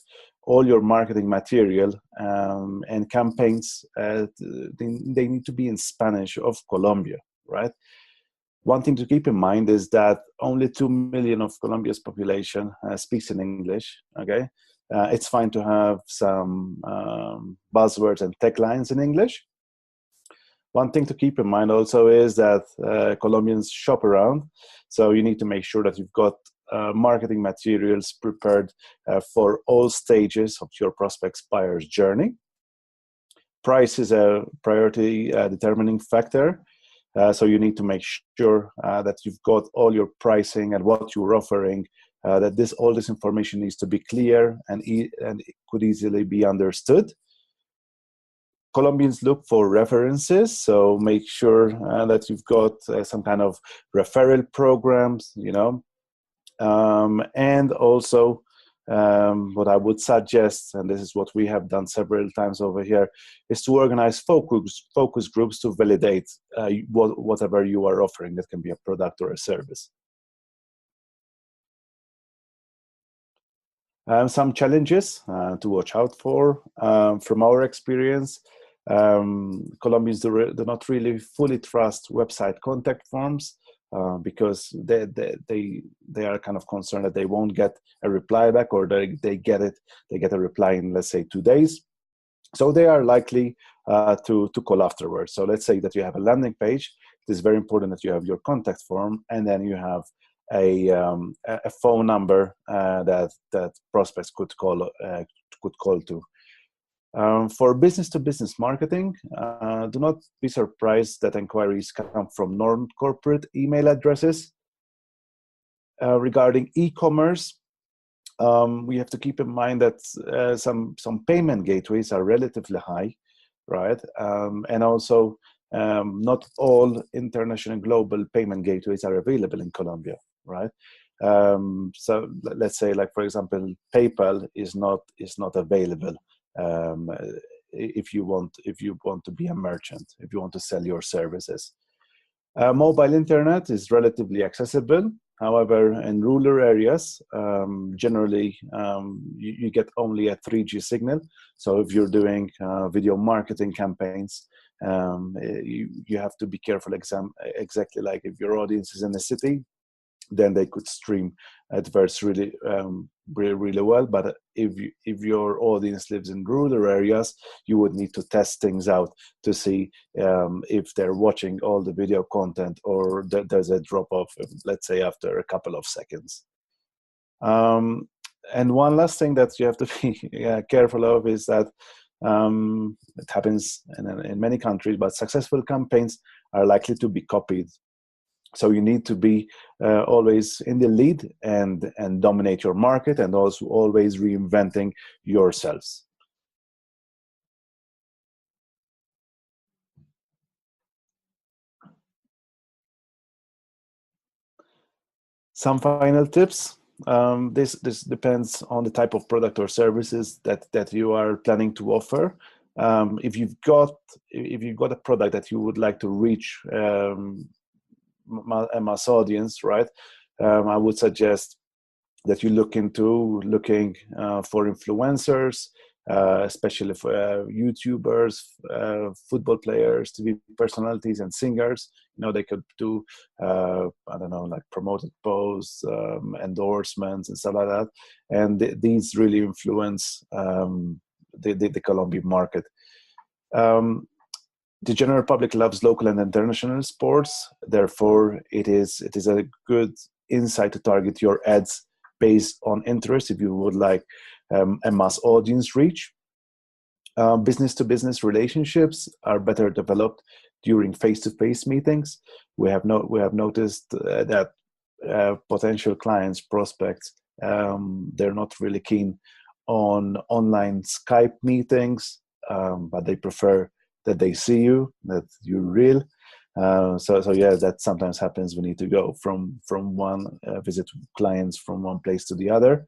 Speaker 5: all your marketing material and campaigns. They need to be in Spanish of Colombia, right? One thing to keep in mind is that only 2 million of Colombia's population speaks in English, okay? It's fine to have some buzzwords and taglines in English. One thing to keep in mind also is that Colombians shop around, so you need to make sure that you've got marketing materials prepared for all stages of your prospect's buyer's journey. Price is a priority determining factor. So you need to make sure that you've got all your pricing and what you're offering, that all this information needs to be clear and it could easily be understood. Colombians look for references, so make sure that you've got some kind of referral programs, and also what I would suggest, and this is what we have done several times over here, is to organize focus groups to validate whatever you are offering. That can be a product or a service. Some challenges to watch out for from our experience. Colombians do not really fully trust website contact forms because they are kind of concerned that they won't get a reply back, or they get a reply in, let's say, 2 days. So they are likely to call afterwards. So let's say that you have a landing page. It is very important that you have your contact form, and then you have a phone number that prospects could call to. For business-to-business marketing, do not be surprised that inquiries come from non-corporate email addresses. Regarding e-commerce, we have to keep in mind that some payment gateways are relatively high, right? And also, not all international and global payment gateways are available in Colombia, right? So let's say, like, for example, PayPal is not available. If you want to be a merchant, if you want to sell your services. Mobile internet is relatively accessible. However, in rural areas, generally you get only a 3G signal. So if you're doing video marketing campaigns, you have to be careful exactly like if your audience is in the city, then they could stream adverts really well. But if your audience lives in rural areas, you would need to test things out to see if they're watching all the video content, or there's a drop off, let's say, after a couple of seconds. And one last thing that you have to be careful of is that it happens in many countries, but successful campaigns are likely to be copied. So you need to be always in the lead and dominate your market, and also always reinventing yourselves. Some final tips. This depends on the type of product or services that you are planning to offer. If you've got a product that you would like to reach a mass audience, right? I would suggest that you looking for influencers, especially for YouTubers, football players, TV personalities, and singers. They could do I don't know, like promoted posts, endorsements, and stuff like that. And these really influence the Colombian market. The general public loves local and international sports. Therefore, it is a good insight to target your ads based on interest if you would like a mass audience reach. Business-to-business relationships are better developed during face-to-face meetings. We have noticed that potential clients, prospects, they're not really keen on online Skype meetings, but they prefer that they see you, that you're real. So yeah, that sometimes happens. We need to go from one visit clients from one place to the other.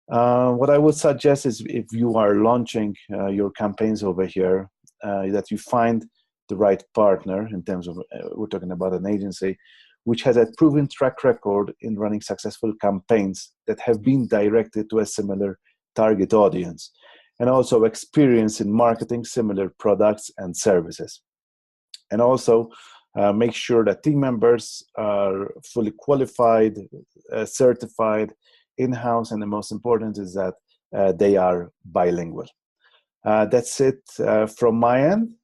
Speaker 5: What I would suggest is if you are launching your campaigns over here, that you find the right partner in terms of, we're talking about an agency, which has a proven track record in running successful campaigns that have been directed to a similar target audience, and also experience in marketing similar products and services. And also make sure that team members are fully qualified, certified, in-house, and the most important is that they are bilingual. That's it from my end.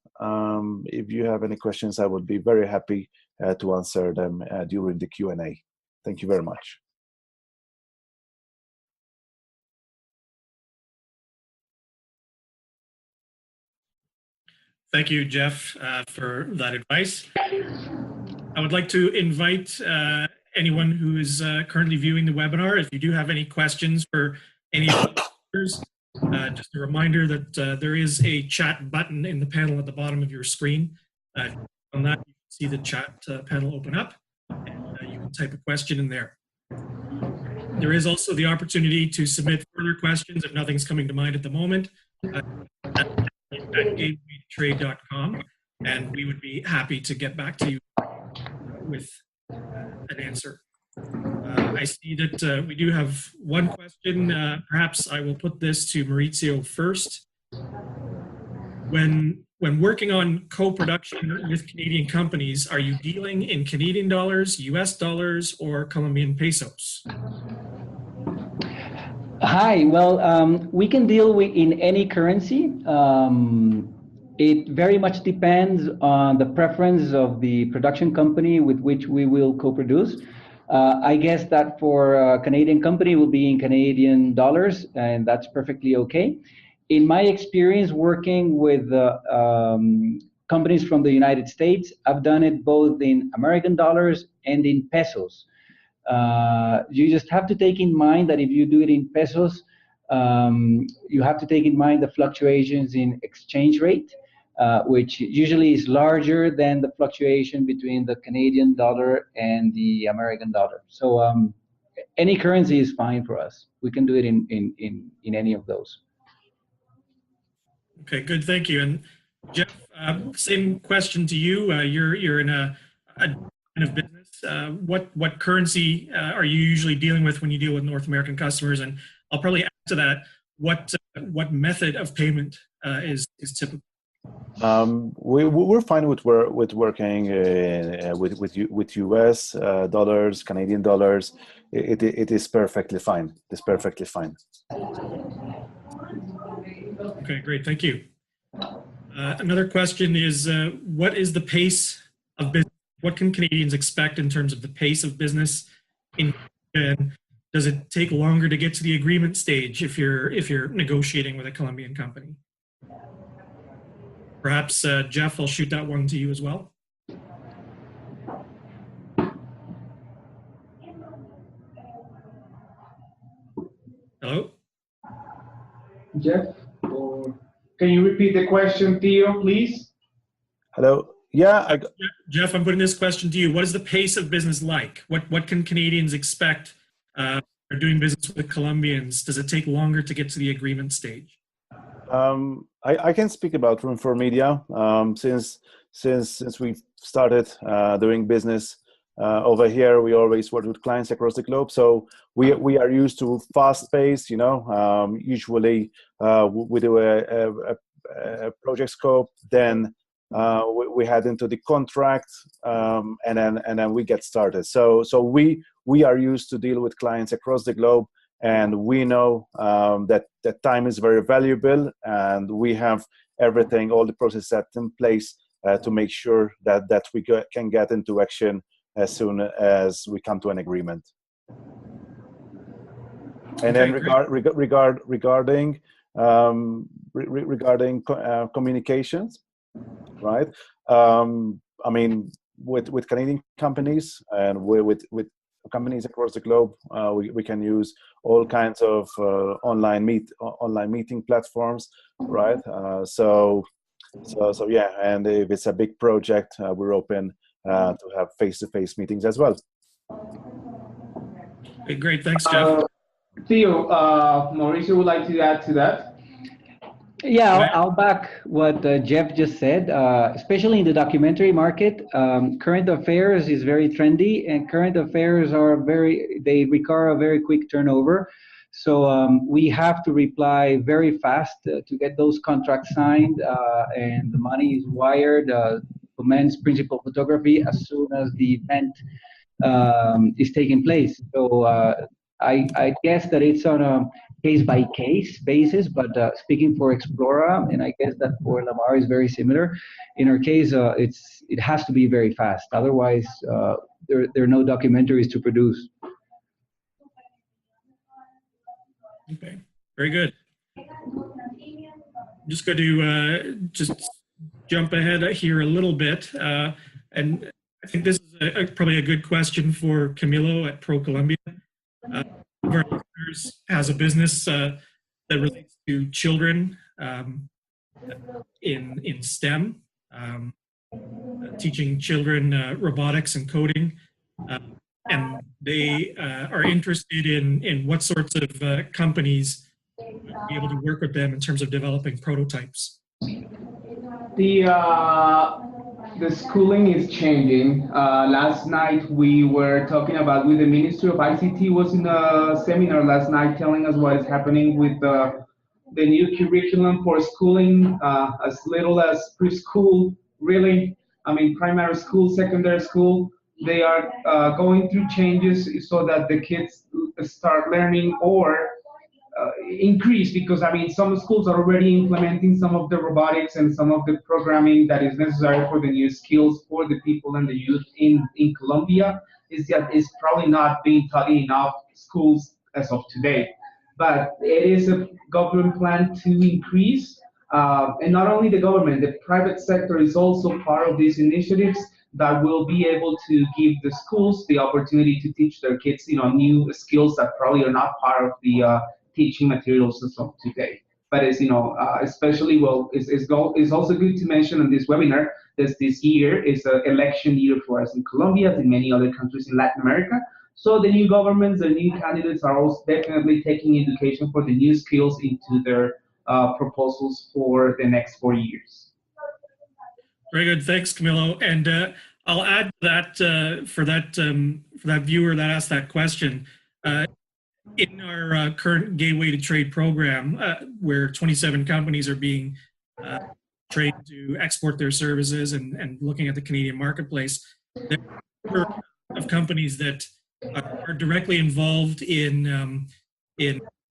Speaker 5: If you have any questions, I would be very happy to answer them during the Q&A. Thank you very much.
Speaker 1: Thank you, Jeff, for that advice. I would like to invite anyone who is currently viewing the webinar, if you do have any questions for any of the speakers, just a reminder that there is a chat button in the panel at the bottom of your screen. On that, you can see the chat panel open up, and you can type a question in there. There is also the opportunity to submit further questions if nothing's coming to mind at the moment at gatewaytrade.com, and we would be happy to get back to you with an answer. I see that we do have one question. Perhaps I will put this to Maurizio first. When working on co-production with Canadian companies, are you dealing in Canadian dollars, US dollars, or Colombian pesos?
Speaker 4: Hi, well, we can deal in any currency. It very much depends on the preference of the production company with which we will co-produce. I guess that for a Canadian company will be in Canadian dollars, and that's perfectly okay. In my experience working with companies from the United States, I've done it both in American dollars and in pesos. You just have to take in mind that if you do it in pesos, you have to take in mind the fluctuations in exchange rate, which usually is larger than the fluctuation between the Canadian dollar and the American dollar. So any currency is fine for us. We can do it in any of those.
Speaker 1: Okay, good, thank you. And Jeff, same question to you. You're in a kind of business. What currency are you usually dealing with when you deal with North American customers? And I'll probably add to that, what method of payment is typical?
Speaker 5: We're fine with working with US dollars, Canadian dollars. It is perfectly fine. It's perfectly fine.
Speaker 1: Okay, great, thank you. Another question is, what is the pace of business? What can Canadians expect in terms of the pace of business and does it take longer to get to the agreement stage if you're negotiating with a Colombian company? Perhaps, Jeff, I'll shoot that one to you as well. Hello?
Speaker 2: Jeff, or can you repeat the question, Theo, please?
Speaker 5: Hello. Yeah.
Speaker 1: Jeff, I'm putting this question to you. What is the pace of business like? What can Canadians expect for doing business with Colombians? Does it take longer to get to the agreement stage?
Speaker 5: I can speak about Room for Media. Since we started doing business over here, we always work with clients across the globe. So we are used to fast pace. Usually we do a project scope, then we head into the contract, and then we get started. So we are used to deal with clients across the globe, and we know that time is very valuable, and we have everything, all the process set in place to make sure that we can get into action as soon as we come to an agreement. And then regarding communications, right? I mean, with Canadian companies and with companies across the globe, we can use all kinds of online meeting platforms, right? So yeah, and if it's a big project, we're open to have face-to-face meetings as well.
Speaker 1: Okay, great, thanks, Jeff.
Speaker 2: Theo, Mauricio would like to add to that.
Speaker 4: Yeah, I'll back what Jeff just said, especially in the documentary market. Current affairs is very trendy, and current affairs they require a very quick turnover. So we have to reply very fast to get those contracts signed, and the money is wired, commence principal photography as soon as the event is taking place. So I guess that it's on a case-by-case basis, but speaking for Explora, and I guess that for Lamar is very similar. In our case, it has to be very fast. Otherwise, there are no documentaries to produce.
Speaker 1: Okay, very good. I'm just going to just jump ahead here a little bit, and I think this is probably a good question for Camilo at ProColombia. One of our listeners has a business that relates to children in STEM, teaching children robotics and coding, and they are interested in what sorts of companies would be able to work with them in terms of developing prototypes.
Speaker 2: The schooling is changing. Last night we were talking about with the Ministry of ICT was in a seminar last night telling us what is happening with the new curriculum for schooling, as little as preschool, really. I mean, primary school, secondary school, they are going through changes so that the kids start learning or increase, because I mean some schools are already implementing some of the robotics and some of the programming that is necessary for the new skills for the people and the youth in Colombia. Is that is probably not being taught in enough schools as of today, but it is a government plan to increase, and not only the government, the private sector is also part of these initiatives that will be able to give the schools the opportunity to teach their kids, new skills that probably are not part of the teaching materials as of today. But it's, especially, it's also good to mention in this webinar that this year is an election year for us in Colombia, as in many other countries in Latin America. So the new governments, the new candidates are also definitely taking education for the new skills into their proposals for the next 4 years.
Speaker 1: Very good, thanks, Camilo. And I'll add that for that viewer that asked that question. In our current Gateway to Trade program, where 27 companies are being trained to export their services and looking at the Canadian marketplace, there are a number of companies that are directly involved in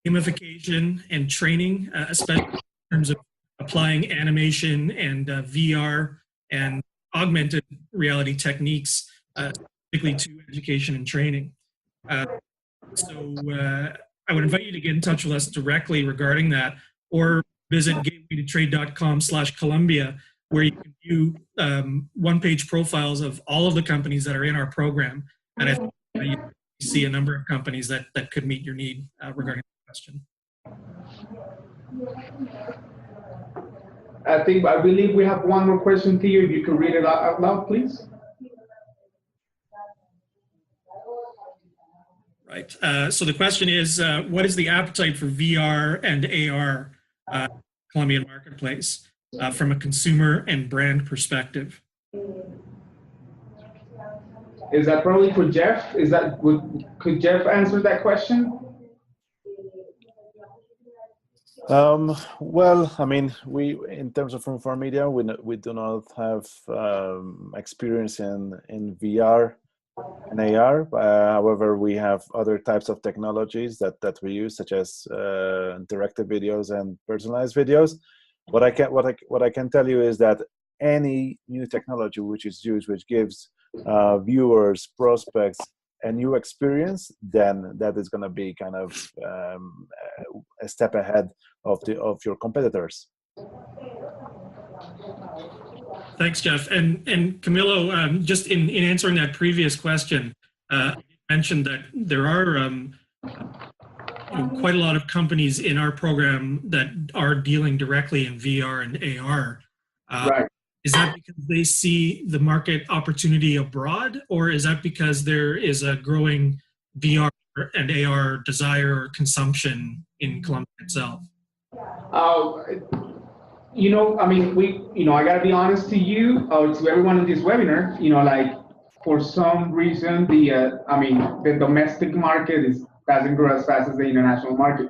Speaker 1: gamification and training, especially in terms of applying animation and VR and augmented reality techniques, specifically to education and training. So I would invite you to get in touch with us directly regarding that, or visit gatewaytotrade.com/Colombia, where you can view one-page profiles of all of the companies that are in our program. And I think you see a number of companies that could meet your need regarding the question.
Speaker 2: I believe we have one more question to you. If you could read it out loud, please.
Speaker 1: Right. So the question is, what is the appetite for VR and AR Colombian marketplace from a consumer and brand perspective?
Speaker 2: Is that probably for Jeff? Could Jeff answer that question?
Speaker 5: Well, I mean, in terms of Room4 Media, we do not have experience in VR. and AR. However, we have other types of technologies that we use, such as interactive videos and personalized videos. What I can tell you is that any new technology which is used, which gives viewers, prospects, a new experience, then that is going to be kind of a step ahead of your competitors.
Speaker 1: Thanks, Jeff. And Camilo, just in answering that previous question, you mentioned that there are quite a lot of companies in our program that are dealing directly in VR and AR.
Speaker 2: Right.
Speaker 1: Is that because they see the market opportunity abroad, or is that because there is a growing VR and AR desire or consumption in Colombia itself?
Speaker 2: I mean, I gotta be honest to you, to everyone in this webinar, like for some reason, the domestic market doesn't grow as fast as the international market.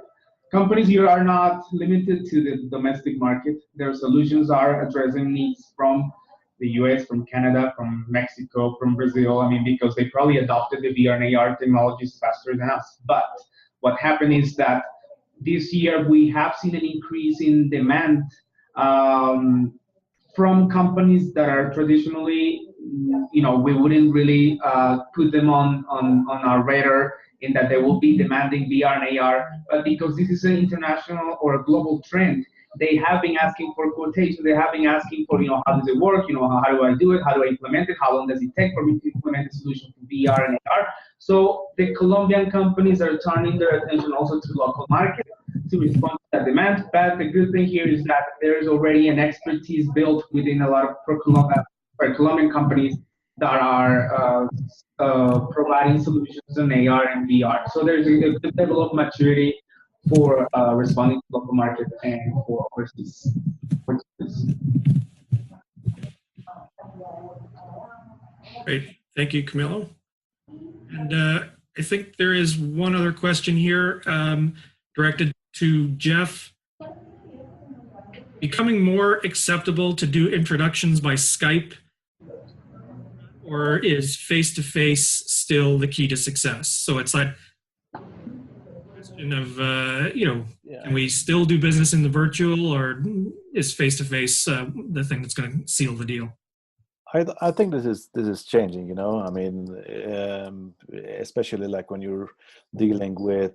Speaker 2: Companies here are not limited to the domestic market. Their solutions are addressing needs from the US, from Canada, from Mexico, from Brazil. I mean, because they probably adopted the VR and AR technologies faster than us. But what happened is that this year we have seen an increase in demand from companies that are traditionally, we wouldn't really put them on our radar in that they will be demanding VR and AR, but because this is an international or a global trend, they have been asking for quotations. They have been asking for, how does it work? How do I do it? How do I implement it? How long does it take for me to implement the solution for VR and AR? So the Colombian companies are turning their attention also to local market to respond to that demand. But the good thing here is that there is already an expertise built within a lot of Colombian companies that are providing solutions in AR and VR. So there's a good level of maturity for responding to local market and for overseas.
Speaker 1: Great, thank you, Camilo. And I think there is one other question here directed to Jeff. Becoming more acceptable to do introductions by Skype, or is face-to-face still the key to success? So it's that question of, can we still do business in the virtual, or is face-to-face the thing that's going to seal the deal?
Speaker 5: I think this is changing, I mean, especially like when you're dealing with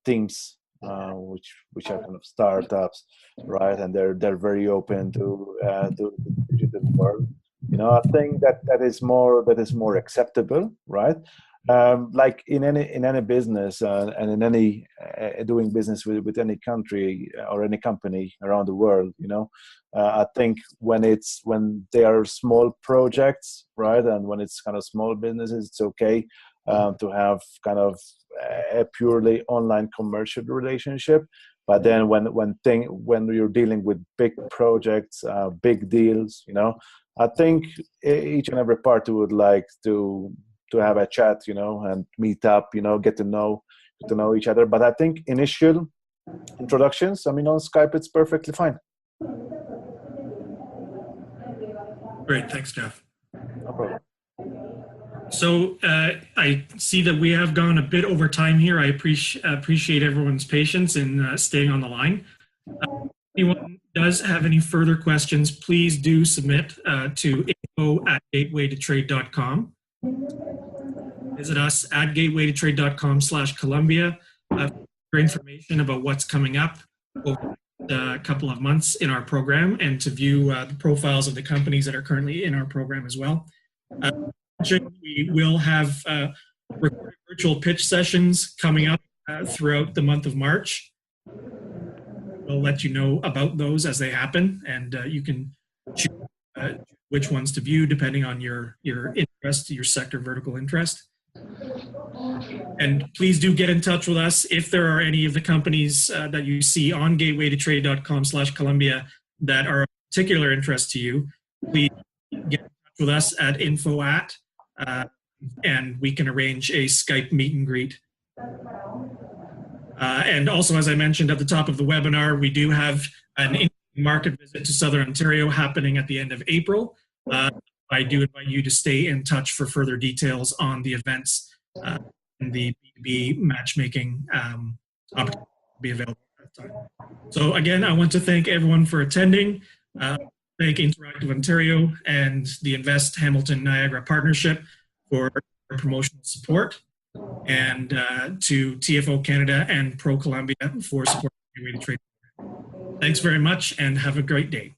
Speaker 5: teams, which are kind of startups, right? And they're very open to the digital world. I think that is more acceptable, right? Like in any business and in any doing business with any country or any company around the world, I think when they are small projects, right, and when it's kind of small businesses, it's okay to have kind of a purely online commercial relationship. But then when you're dealing with big projects, big deals, I think each and every party would like to have a chat, and meet up, get to know each other. But I think initial introductions, I mean, on Skype, it's perfectly fine.
Speaker 1: Great, thanks, Jeff.
Speaker 5: No problem.
Speaker 1: So I see that we have gone a bit over time here. I appreciate everyone's patience in staying on the line. If anyone does have any further questions, please do submit to info@gatewaytotrade.com. Visit us at gatewaytotrade.com/Colombia for information about what's coming up over a couple of months in our program, and to view the profiles of the companies that are currently in our program as well. We will have recorded virtual pitch sessions coming up throughout the month of March. We'll let you know about those as they happen, and you can choose which ones to view depending on your interest, your sector vertical interest. And please do get in touch with us if there are any of the companies that you see on gatewaytotrade.com/Colombia that are of particular interest to you. Please get in touch with us at info@, and we can arrange a Skype meet and greet. And also, as I mentioned at the top of the webinar, we do have an market visit to Southern Ontario happening at the end of April. I do invite you to stay in touch for further details on the events and the B2B matchmaking opportunity to be available at that time. So again, I want to thank everyone for attending. Thank Interactive Ontario and the Invest Hamilton Niagara Partnership for promotional support, and to TFO Canada and Pro Colombia for supporting the way to trade. Thanks very much and have a great day.